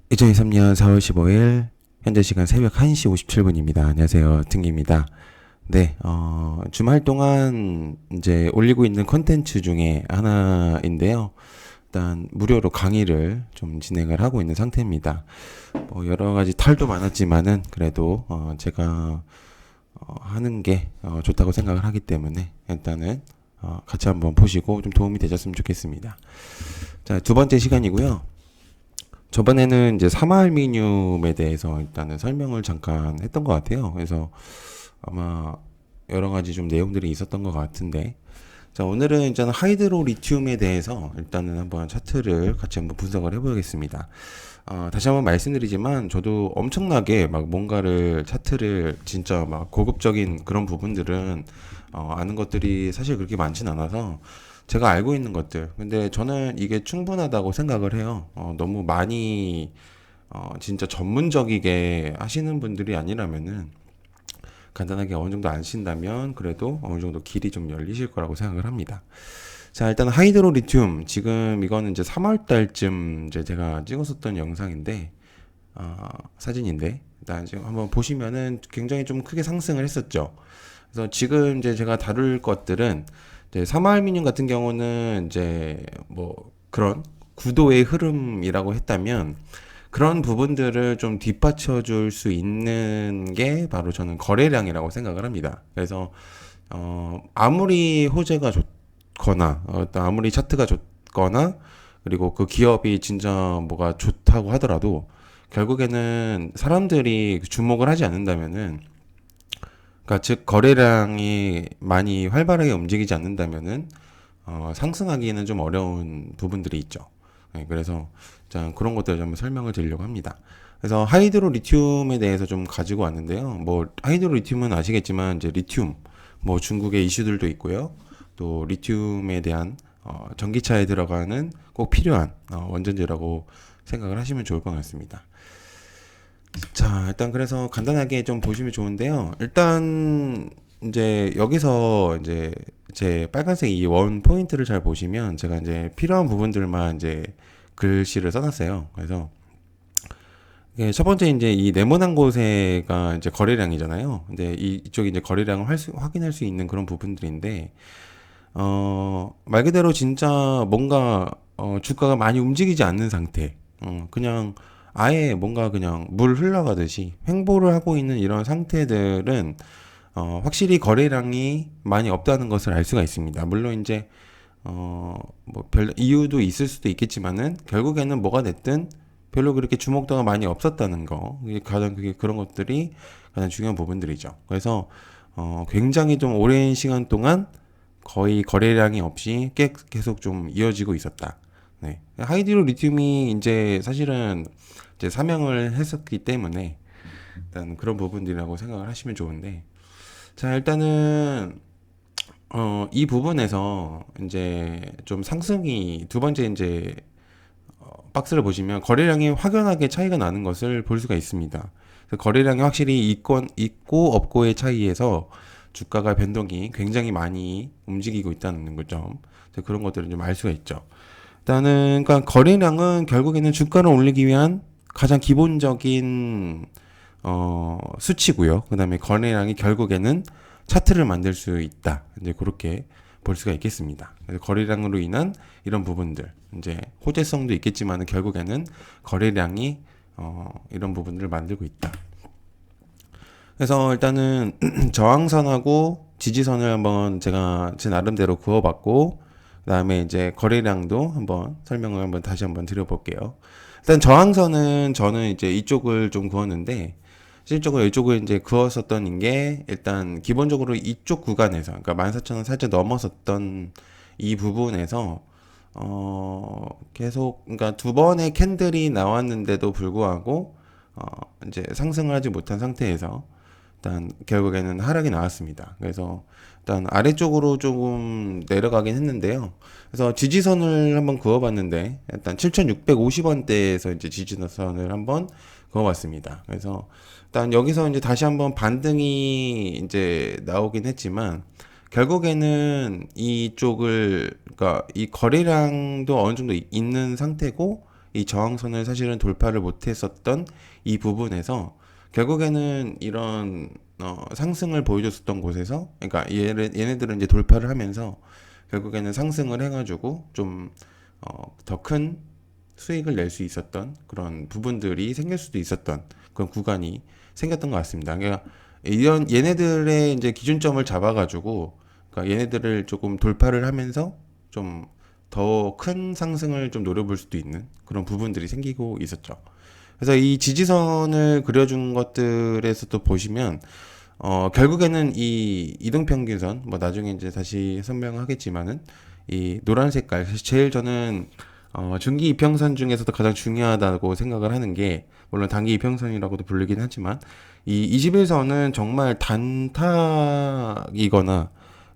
2023년 4월 15일 현재 시간 새벽 1시 57분입니다. 안녕하세요. 등기입니다. 네, 주말 동안 이제 올리고 있는 콘텐츠 중에 하나인데요. 일단 무료로 강의를 좀 진행을 하고 있는 상태입니다. 뭐 여러 가지 탈도 많았지만은 그래도 제가 하는 게 좋다고 생각을 하기 때문에 일단은 같이 한번 보시고 좀 도움이 되셨으면 좋겠습니다. 자, 두 번째 시간이고요. 저번에는 이제 사마알미늄에 대해서 일단은 설명을 잠깐 했던 것 같아요. 그래서 아마 여러 가지 좀 내용들이 있었던 것 같은데, 자, 오늘은 일단 하이드로 리튬에 대해서 일단은 한번 차트를 같이 한번 분석을 해보겠습니다. 다시 한번 말씀드리지만 저도 엄청나게 막 뭔가를 차트를 진짜 막 고급적인 그런 부분들은 아는 것들이 사실 그렇게 많진 않아서 제가 알고 있는 것들. 근데 저는 이게 충분하다고 생각을 해요. 너무 많이 진짜 전문적이게 하시는 분들이 아니라면은 간단하게 어느 정도 아신다면 그래도 어느 정도 길이 좀 열리실 거라고 생각을 합니다. 자, 일단 하이드로 리튬 지금 이거는 이제 3월 달쯤 이제 제가 찍었었던 영상인데 사진인데 일단 지금 한번 보시면은 굉장히 좀 크게 상승을 했었죠. 그래서 지금 이제 제가 다룰 것들은 이제 사마알미늄 같은 경우는 이제 뭐 그런 구도의 흐름이라고 했다면 그런 부분들을 좀 뒷받쳐 줄 수 있는 게 바로 저는 거래량이라고 생각을 합니다. 그래서 아무리 호재가 좋거나 또 아무리 차트가 좋거나 그리고 그 기업이 진짜 뭐가 좋다고 하더라도 결국에는 사람들이 주목을 하지 않는다면은 그러니까 즉 거래량이 많이 활발하게 움직이지 않는다면은 상승하기에는 좀 어려운 부분들이 있죠. 네, 그래서 자, 그런 것들을 좀 설명을 드리려고 합니다. 그래서 하이드로 리튬에 대해서 좀 가지고 왔는데요. 뭐 하이드로 리튬은 아시겠지만 이제 리튬 뭐 중국의 이슈들도 있고요. 또 리튬에 대한 전기차에 들어가는 꼭 필요한 원전지라고 생각을 하시면 좋을 것 같습니다. 자, 일단 그래서 간단하게 좀 보시면 좋은데요. 일단 이제 여기서 이제 제 빨간색 이 원 포인트를 잘 보시면 제가 이제 필요한 부분들만 이제 글씨를 써놨어요. 그래서 이게 첫 번째 이제 이 네모난 곳에가 이제 거래량이잖아요. 근데 이쪽이 이제 거래량을 확인할 수 있는 그런 부분들인데 말 그대로 진짜 뭔가 주가가 많이 움직이지 않는 상태. 그냥 아예 뭔가 그냥 물 흘러가듯이 횡보를 하고 있는 이런 상태들은 확실히 거래량이 많이 없다는 것을 알 수가 있습니다. 물론 이제 뭐 별 이유도 있을 수도 있겠지만은 결국에는 뭐가 됐든 별로 그렇게 주목도가 많이 없었다는 거. 이게 가장 그게 그런 것들이 가장 중요한 부분들이죠. 그래서 굉장히 좀 오랜 시간 동안 거의 거래량이 없이 계속 좀 이어지고 있었다. 네. 하이드로 리튬이 이제 사실은 이제 사명을 했었기 때문에 일단 그런 부분들이라고 생각을 하시면 좋은데 자 일단은 이 부분에서 이제 좀 상승이 두 번째 이제 박스를 보시면 거래량이 확연하게 차이가 나는 것을 볼 수가 있습니다. 거래량이 확실히 있고 없고의 차이에서 주가가 변동이 굉장히 많이 움직이고 있다는 거죠. 그런 것들을 좀 알 수가 있죠. 일단은 그러니까 거래량은 결국에는 주가를 올리기 위한 가장 기본적인 수치고요. 그다음에 거래량이 결국에는 차트를 만들 수 있다. 이제 그렇게 볼 수가 있겠습니다. 그래서 거래량으로 인한 이런 부분들, 이제 호재성도 있겠지만 결국에는 거래량이 이런 부분들을 만들고 있다. 그래서 일단은 저항선하고 지지선을 한번 제가 제 나름대로 그어봤고, 그다음에 이제 거래량도 한번 설명을 한번 다시 한번 드려볼게요. 일단 저항선은 저는 이제 이쪽을 좀 그었는데 실질적으로 이쪽을 이제 그었었던 게 일단 기본적으로 이쪽 구간에서 그러니까 14,000원 살짝 넘었었던 이 부분에서 계속 그러니까 두 번의 캔들이 나왔는데도 불구하고 이제 상승을 하지 못한 상태에서 일단 결국에는 하락이 나왔습니다. 그래서 일단 아래쪽으로 조금 내려가긴 했는데요. 그래서 지지선을 한번 그어봤는데 일단 7,650원대에서 이제 지지선을 한번 그어봤습니다. 그래서 일단 여기서 이제 다시 한번 반등이 이제 나오긴 했지만 결국에는 이쪽을 그러니까 이 거래량도 어느 정도 있는 상태고 이 저항선을 사실은 돌파를 못했었던 이 부분에서 결국에는 이런 상승을 보여줬었던 곳에서, 그러니까 얘네들은 이제 돌파를 하면서 결국에는 상승을 해가지고 좀 더 큰 수익을 낼 수 있었던 그런 부분들이 생길 수도 있었던 그런 구간이 생겼던 것 같습니다. 그러니까 이런 얘네들의 이제 기준점을 잡아가지고, 그러니까 얘네들을 조금 돌파를 하면서 좀 더 큰 상승을 좀 노려볼 수도 있는 그런 부분들이 생기고 있었죠. 그래서 이 지지선을 그려준 것들에서도 보시면 결국에는 이 이동평균선, 뭐 나중에 이제 다시 설명하겠지만은 이 노란 색깔, 제일 저는 중기 이평선 중에서도 가장 중요하다고 생각을 하는 게, 물론 단기 이평선이라고도 부르긴 하지만 이 21선은 정말 단타이거나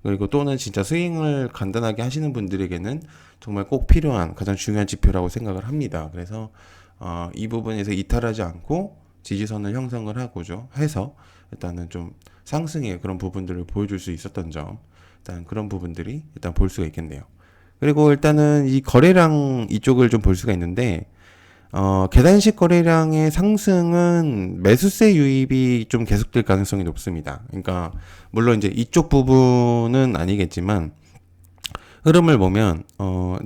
그리고 또는 진짜 스윙을 간단하게 하시는 분들에게는 정말 꼭 필요한 가장 중요한 지표라고 생각을 합니다. 그래서 이 부분에서 이탈하지 않고 지지선을 형성을 하고죠 해서 일단은 좀 상승의 그런 부분들을 보여줄 수 있었던 점, 일단 그런 부분들이 일단 볼 수가 있겠네요. 그리고 일단은 이 거래량 이쪽을 좀 볼 수가 있는데, 계단식 거래량의 상승은 매수세 유입이 좀 계속될 가능성이 높습니다. 그러니까 물론 이제 이쪽 부분은 아니겠지만 흐름을 보면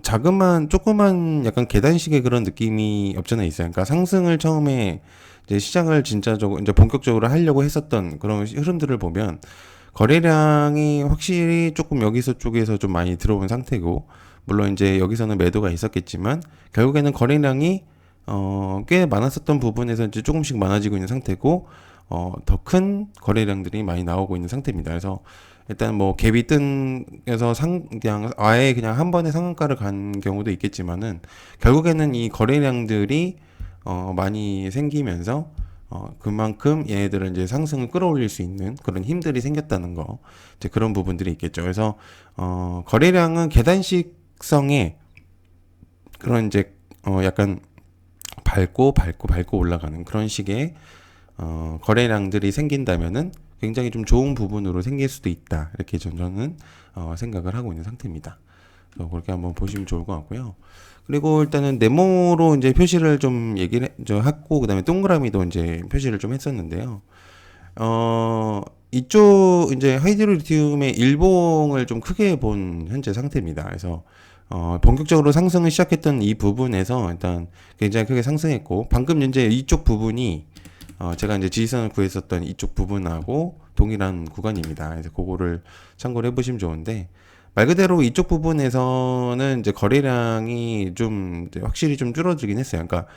자그만 조그만 약간 계단식의 그런 느낌이 없잖아 있어요. 그러니까 상승을 처음에 이제 시장을 진짜적으로 이제 본격적으로 하려고 했었던 그런 흐름들을 보면 거래량이 확실히 조금 여기서 쪽에서 좀 많이 들어온 상태고, 물론 이제 여기서는 매도가 있었겠지만 결국에는 거래량이 꽤 많았었던 부분에서 이제 조금씩 많아지고 있는 상태고, 더 큰 거래량들이 많이 나오고 있는 상태입니다. 그래서 일단 뭐 갭이 뜬에서 그냥 아예 그냥 한 번에 상한가를 간 경우도 있겠지만은 결국에는 이 거래량들이 많이 생기면서 그만큼 얘네들은 이제 상승을 끌어올릴 수 있는 그런 힘들이 생겼다는 거, 이제 그런 부분들이 있겠죠. 그래서 거래량은 계단식성의 그런 이제 약간 밟고 올라가는 그런 식의 거래량들이 생긴다면은 굉장히 좀 좋은 부분으로 생길 수도 있다, 이렇게 저는 생각을 하고 있는 상태입니다. 그래서 그렇게 한번 보시면 좋을 것 같고요. 그리고 일단은 네모로 이제 표시를 좀 얘기를 했고, 그다음에 동그라미도 이제 표시를 좀 했었는데요. 이쪽 이제 하이드로리튬의 일봉을 좀 크게 본 현재 상태입니다. 그래서 본격적으로 상승을 시작했던 이 부분에서 일단 굉장히 크게 상승했고, 방금 이제 이쪽 부분이 제가 이제 지지선을 구했었던 이쪽 부분하고 동일한 구간입니다. 그래서 그거를 참고를 해보시면 좋은데, 말 그대로 이쪽 부분에서는 이제 거래량이 좀 이제 확실히 좀 줄어들긴 했어요. 그러니까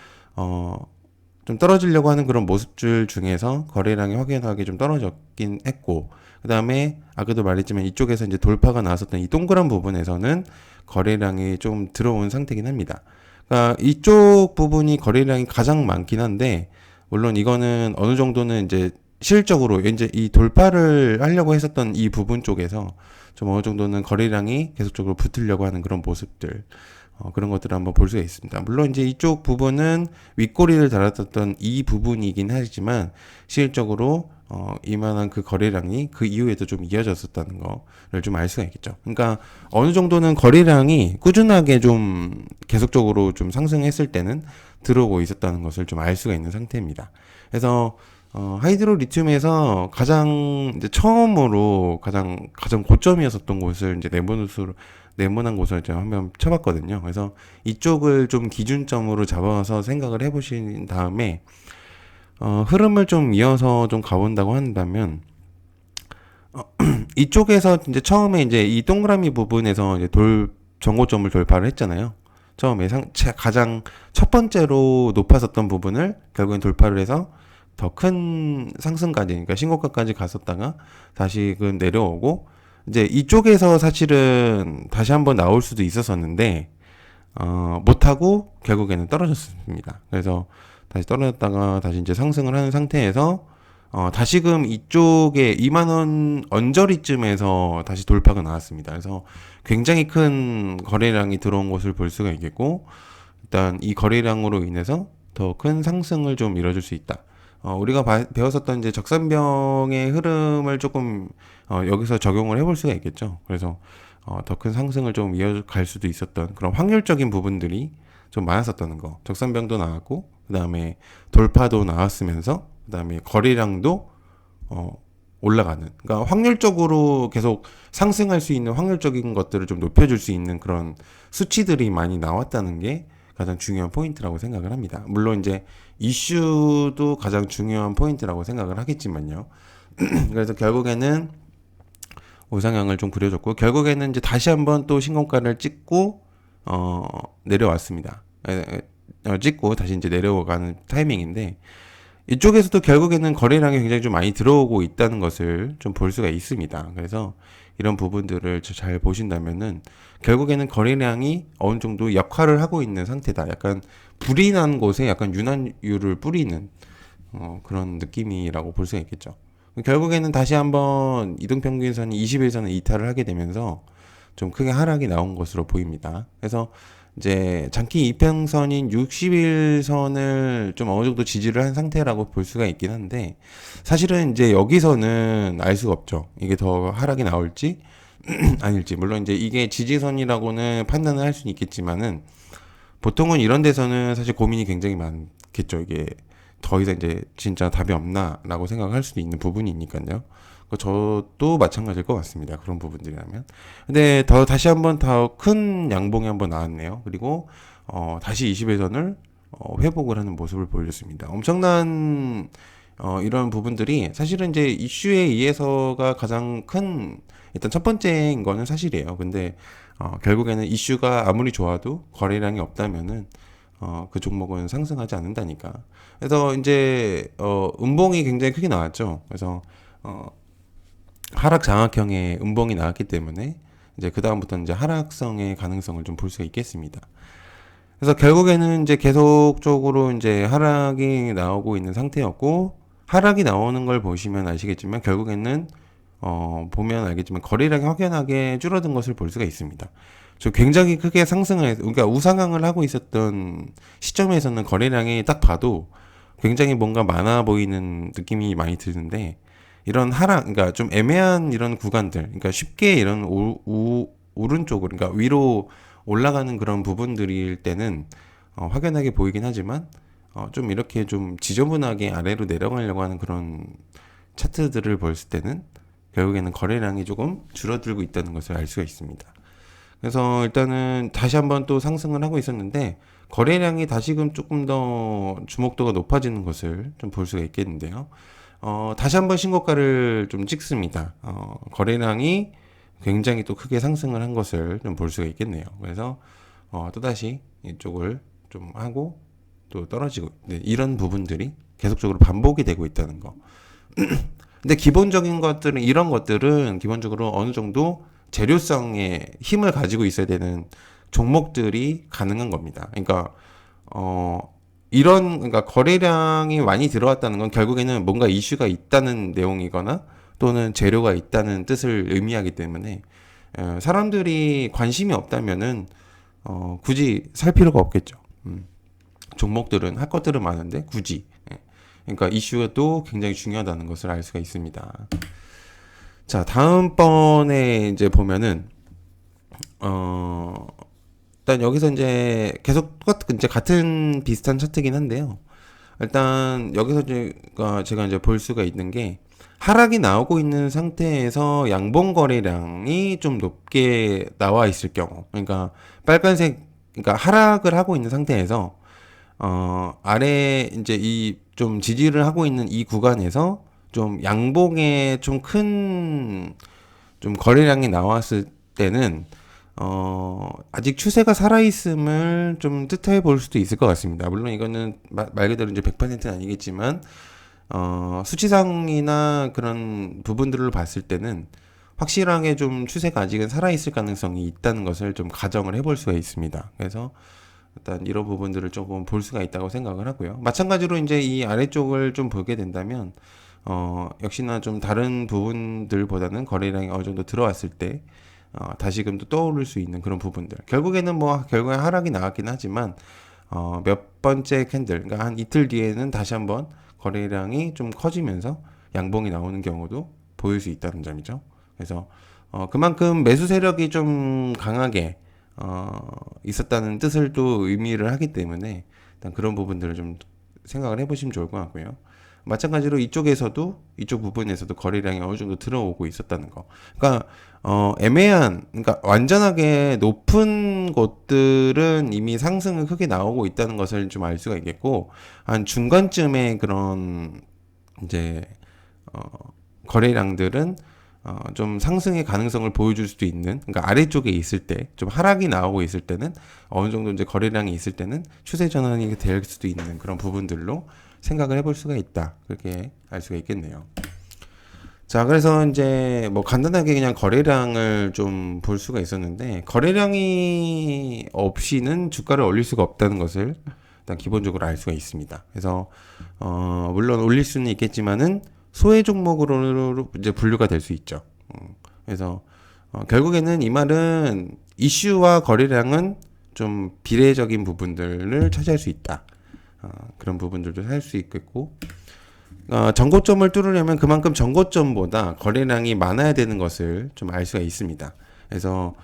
좀 떨어지려고 하는 그런 모습들 중에서 거래량이 확연하게 좀 떨어졌긴 했고, 그 다음에 아까도 말했지만 이쪽에서 이제 돌파가 나왔었던 이 동그란 부분에서는 거래량이 좀 들어온 상태긴 합니다. 그러니까 이쪽 부분이 거래량이 가장 많긴 한데, 물론 이거는 어느 정도는 이제 실적으로 이제 이 돌파를 하려고 했었던 이 부분 쪽에서 좀 어느 정도는 거래량이 계속적으로 붙으려고 하는 그런 모습들, 그런 것들을 한번 볼 수가 있습니다. 물론 이제 이쪽 부분은 윗꼬리를 달았었던 이 부분이긴 하지만 실질적으로 이만한 그 거래량이 그 이후에도 좀 이어졌었다는 거를 좀 알 수가 있겠죠. 그러니까 어느 정도는 거래량이 꾸준하게 좀 계속적으로 좀 상승했을 때는 들어오고 있었다는 것을 좀 알 수가 있는 상태입니다. 그래서 하이드로 리튬에서 가장 이제 처음으로 가장 고점이었었던 곳을 이제 네모난 곳을 제가 한번 쳐봤거든요. 그래서 이쪽을 좀 기준점으로 잡아서 생각을 해보신 다음에 흐름을 좀 이어서 좀 가본다고 한다면 이쪽에서 이제 처음에 이제 이 동그라미 부분에서 이제 전고점을 돌파를 했잖아요. 처음에 가장 첫 번째로 높았었던 부분을 결국엔 돌파를 해서 더 큰 상승까지, 그러니까 신고가까지 갔었다가 다시 그 내려오고, 이제 이쪽에서 사실은 다시 한번 나올 수도 있었었는데 못하고 결국에는 떨어졌습니다. 그래서 다시 떨어졌다가 다시 이제 상승을 하는 상태에서 다시금 이쪽에 2만원 언저리쯤에서 다시 돌파가 나왔습니다. 그래서 굉장히 큰 거래량이 들어온 것을 볼 수가 있겠고, 일단 이 거래량으로 인해서 더 큰 상승을 좀 이뤄줄 수 있다. 우리가 배웠었던 이제 적산병의 흐름을 조금 여기서 적용을 해볼 수가 있겠죠. 그래서 더 큰 상승을 좀 이어갈 수도 있었던 그런 확률적인 부분들이 좀 많았었다는 거. 적산병도 나왔고, 그 다음에 돌파도 나왔으면서, 그 다음에 거래량도 어, 올라가는. 그러니까 확률적으로 계속 상승할 수 있는 확률적인 것들을 좀 높여줄 수 있는 그런 수치들이 많이 나왔다는 게 가장 중요한 포인트라고 생각을 합니다. 물론 이제 이슈도 가장 중요한 포인트라고 생각을 하겠지만요. 그래서 결국에는 우상향을 좀 그려줬고, 결국에는 이제 다시 한번 또 신고가를 찍고 내려왔습니다. 찍고 다시 이제 내려가는 타이밍인데, 이쪽에서도 결국에는 거래량이 굉장히 좀 많이 들어오고 있다는 것을 좀 볼 수가 있습니다. 그래서 이런 부분들을 잘 보신다면은 결국에는 거래량이 어느 정도 역할을 하고 있는 상태다. 약간 불이 난 곳에 약간 윤활유를 뿌리는 그런 느낌이라고 볼 수가 있겠죠. 결국에는 다시 한번 이동평균선이 20일선을 이탈을 하게 되면서 좀 크게 하락이 나온 것으로 보입니다. 그래서 이제 장기 이평선인 60일선을 좀 어느 정도 지지를 한 상태라고 볼 수가 있긴 한데, 사실은 이제 여기서는 알 수가 없죠. 이게 더 하락이 나올지 아닐지. 물론 이제 이게 지지선이라고는 판단을 할 수는 있겠지만은, 보통은 이런 데서는 사실 고민이 굉장히 많겠죠. 이게 더 이상 이제 진짜 답이 없나라고 생각할 수도 있는 부분이니까요. 저도 마찬가지일 것 같습니다. 그런 부분들이라면. 근데 다시 한번 더 큰 양봉이 한번 나왔네요. 그리고 다시 20일선을 회복을 하는 모습을 보여줬습니다. 엄청난 이런 부분들이 사실은 이제 이슈에 의해서가 가장 큰, 일단 첫 번째인 거는 사실이에요. 근데 결국에는 이슈가 아무리 좋아도 거래량이 없다면은 그 종목은 상승하지 않는다니까. 그래서 이제 음봉이 굉장히 크게 나왔죠. 그래서 하락 장악형의 음봉이 나왔기 때문에 이제 그 다음부터는 이제 하락성의 가능성을 좀 볼 수가 있겠습니다. 그래서 결국에는 이제 계속적으로 이제 하락이 나오고 있는 상태였고, 하락이 나오는 걸 보시면 아시겠지만 결국에는 보면 알겠지만 거래량이 확연하게 줄어든 것을 볼 수가 있습니다. 저 굉장히 크게 상승을 해서, 그러니까 우상향을 하고 있었던 시점에서는 거래량이 딱 봐도 굉장히 뭔가 많아 보이는 느낌이 많이 드는데, 이런 하락, 그러니까 좀 애매한 이런 구간들, 그러니까 쉽게 이런 오른쪽으로, 그러니까 위로 올라가는 그런 부분들일 때는 확연하게 보이긴 하지만 좀 이렇게 좀 지저분하게 아래로 내려가려고 하는 그런 차트들을 봤을 때는 결국에는 거래량이 조금 줄어들고 있다는 것을 알 수가 있습니다. 그래서 일단은 다시 한번 또 상승을 하고 있었는데, 거래량이 다시금 조금 더 주목도가 높아지는 것을 좀 볼 수가 있겠는데요. 다시 한번 신고가를 좀 찍습니다. 거래량이 굉장히 또 크게 상승을 한 것을 좀 볼 수가 있겠네요. 그래서 또다시 이쪽을 좀 하고 또 떨어지고, 네, 이런 부분들이 계속적으로 반복이 되고 있다는 거. 근데 기본적인 것들은, 이런 것들은 기본적으로 어느 정도 재료성의 힘을 가지고 있어야 되는 종목들이 가능한 겁니다. 그러니까 그러니까 거래량이 많이 들어왔다는 건 결국에는 뭔가 이슈가 있다는 내용이거나 또는 재료가 있다는 뜻을 의미하기 때문에, 사람들이 관심이 없다면은 굳이 살 필요가 없겠죠. 종목들은 할 것들은 많은데 굳이. 그러니까 이슈도 굉장히 중요하다는 것을 알 수가 있습니다. 자, 다음번에 이제 보면은 일단 여기서 이제 계속 이제 같은 비슷한 차트긴 한데요. 일단 여기서 제가 이제 볼 수가 있는 게, 하락이 나오고 있는 상태에서 양봉 거래량이 좀 높게 나와 있을 경우, 그러니까 빨간색, 그러니까 하락을 하고 있는 상태에서 아래 이제 이 좀 지지를 하고 있는 이 구간에서 좀 양봉에 좀 큰 좀 거래량이 나왔을 때는 아직 추세가 살아있음을 좀 뜻해 볼 수도 있을 것 같습니다. 물론 이거는 말 그대로 이제 100%는 아니겠지만, 수치상이나 그런 부분들을 봤을 때는 확실하게 좀 추세가 아직은 살아있을 가능성이 있다는 것을 좀 가정을 해볼 수가 있습니다. 그래서 일단 이런 부분들을 조금 볼 수가 있다고 생각을 하고요. 마찬가지로 이제 이 아래쪽을 좀 보게 된다면, 역시나 좀 다른 부분들보다는 거래량이 어느 정도 들어왔을 때, 다시금 또 떠오를 수 있는 그런 부분들. 결국에는 결국에 하락이 나왔긴 하지만, 몇 번째 캔들, 그러니까 한 이틀 뒤에는 다시 한번 거래량이 좀 커지면서 양봉이 나오는 경우도 보일 수 있다는 점이죠. 그래서, 그만큼 매수 세력이 좀 강하게, 있었다는 뜻을 또 의미를 하기 때문에 일단 그런 부분들을 좀 생각을 해보시면 좋을 것 같고요. 마찬가지로 이쪽에서도 이쪽 부분에서도 거래량이 어느 정도 들어오고 있었다는 거. 그러니까 애매한, 그러니까 완전하게 높은 곳들은 이미 상승은 크게 나오고 있다는 것을 좀 알 수가 있겠고, 한 중간쯤에 그런 이제 거래량들은 좀 상승의 가능성을 보여줄 수도 있는, 그러니까 아래쪽에 있을 때, 좀 하락이 나오고 있을 때는 어느 정도 이제 거래량이 있을 때는 추세 전환이 될 수도 있는 그런 부분들로 생각을 해볼 수가 있다. 그렇게 알 수가 있겠네요. 자, 그래서 이제 뭐 간단하게 그냥 거래량을 좀 볼 수가 있었는데, 거래량이 없이는 주가를 올릴 수가 없다는 것을 일단 기본적으로 알 수가 있습니다. 그래서 물론 올릴 수는 있겠지만은 소외 종목으로 이제 분류가 될 수 있죠. 그래서 결국에는 이 말은 이슈와 거래량은 좀 비례적인 부분들을 차지할 수 있다. 그런 부분들도 할 수 있겠고, 전고점을 뚫으려면 그만큼 전고점보다 거래량이 많아야 되는 것을 좀 알 수가 있습니다. 그래서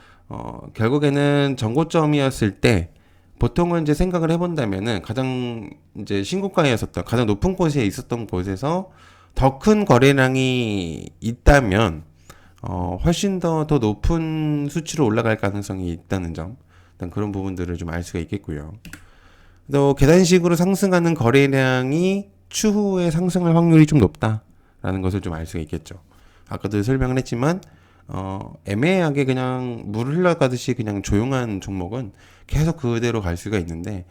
결국에는 전고점이었을 때 보통은 이제 생각을 해본다면은 가장 이제 신고가였었던 가장 높은 곳에 있었던 곳에서 더 큰 거래량이 있다면 훨씬 더 높은 수치로 올라갈 가능성이 있다는 점, 일단 그런 부분들을 좀 알 수가 있겠고요. 또 계단식으로 상승하는 거래량이 추후에 상승할 확률이 좀 높다라는 것을 좀 알 수가 있겠죠. 아까도 설명을 했지만 애매하게 그냥 물 흘러가듯이 그냥 조용한 종목은 계속 그대로 갈 수가 있는데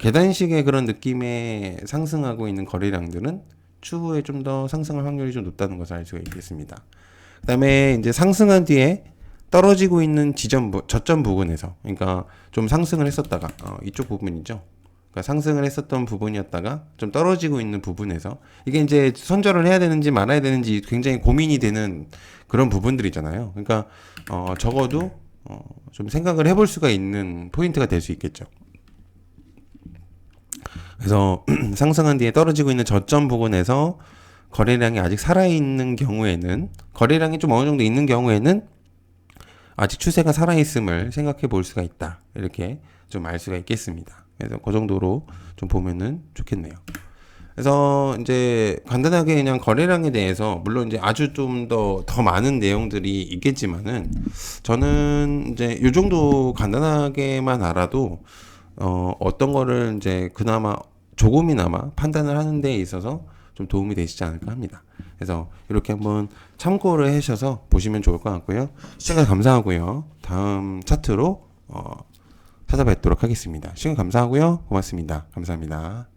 계단식의 그런 느낌의 상승하고 있는 거래량들은 추후에 좀 더 상승할 확률이 좀 높다는 것을 알 수가 있겠습니다. 그다음에 이제 상승한 뒤에 떨어지고 있는 저점 부근에서, 그러니까 좀 상승을 했었다가 이쪽 부분이죠. 그러니까 상승을 했었던 부분이었다가 좀 떨어지고 있는 부분에서 이게 이제 손절을 해야 되는지 말아야 되는지 굉장히 고민이 되는 그런 부분들이잖아요. 그러니까 적어도 좀 생각을 해볼 수가 있는 포인트가 될 수 있겠죠. 그래서 상승한 뒤에 떨어지고 있는 저점 부근에서 거래량이 아직 살아있는 경우에는, 거래량이 좀 어느 정도 있는 경우에는 아직 추세가 살아있음을 생각해 볼 수가 있다. 이렇게 좀 알 수가 있겠습니다. 그래서 그 정도로 좀 보면은 좋겠네요. 그래서 이제 간단하게 그냥 거래량에 대해서 물론 이제 아주 좀 더 많은 내용들이 있겠지만은 저는 이제 요 정도 간단하게만 알아도 어떤 거를 이제 그나마 조금이나마 판단을 하는 데 있어서 좀 도움이 되시지 않을까 합니다. 그래서 이렇게 한번 참고를 하셔서 보시면 좋을 것 같고요. 시청해 감사하고요. 다음 차트로 찾아뵙도록 하겠습니다. 시청 감사하고요. 고맙습니다. 감사합니다.